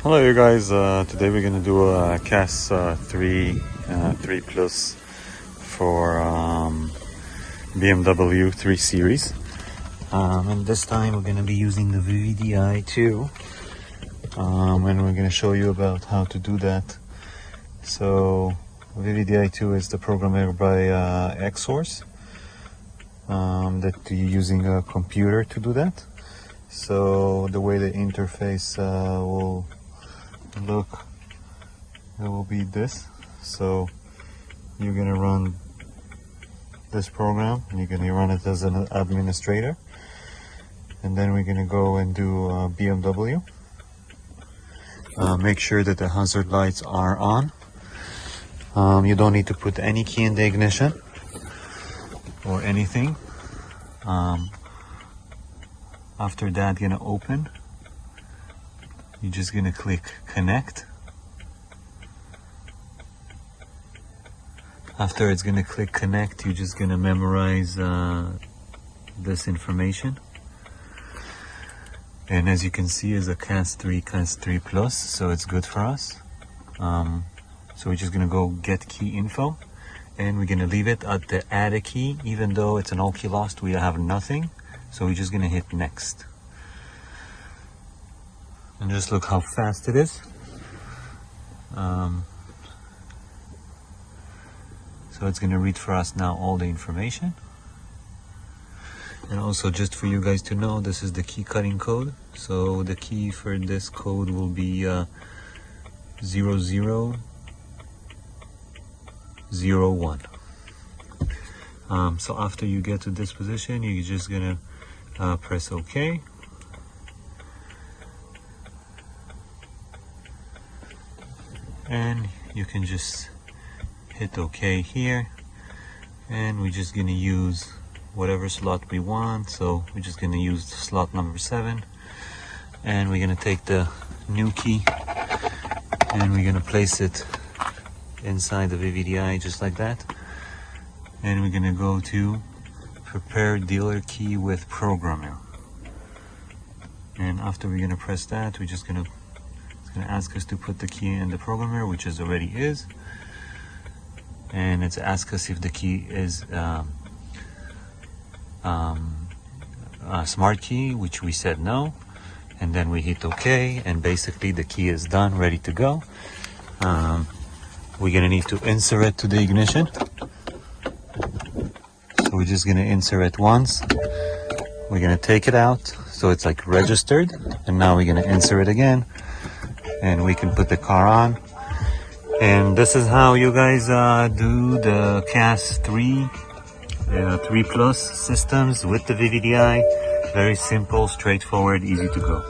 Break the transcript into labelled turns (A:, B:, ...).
A: Hello you guys, today we're going to do a CAS 3 Plus for BMW 3 Series, and this time we're going to be using the Vvdi2, and we're going to show you about how to do that. So Vvdi2 is the program made by Xhorse, that you're using a computer to do that. So the way the interface will look, it will be this. So you're gonna run this program and you're gonna run it as an administrator, and then we're gonna go and do BMW. Make sure that the hazard lights are on. You don't need to put any key in the ignition or anything. After that, gonna open. You're just gonna click connect. After it's gonna click connect, you're just gonna memorize this information. And as you can see, is a CAS 3 Plus, so it's good for us. So we're just gonna go get key info, and we're gonna leave it at the add a key. Even though it's an all key lost, we have nothing. So we're just gonna hit next. And just look how fast it is. So it's gonna read for us now all the information. And also, just for you guys to know, this is the key cutting code. So the key for this code will be 0001. So after you get to this position, you're just gonna press OK. And you can just hit OK here, and we're just gonna use whatever slot we want. So we're just gonna use slot number 7, and we're gonna take the new key and we're gonna place it inside the VVDI just like that. And we're gonna go to prepare dealer key with programmer, and after we're gonna press that, we're just gonna, it's gonna ask us to put the key in the programmer, which is already is, and it's ask us if the key is a smart key, which we said no, and then we hit OK, and basically the key is done, ready to go. We're gonna need to insert it to the ignition. So we're just gonna insert it once. We're gonna take it out so it's like registered, and now we're gonna insert it again, and we can put the car on. And this is how you guys do the CAS 3 Plus systems with the VVDI. Very simple, straightforward, easy to go.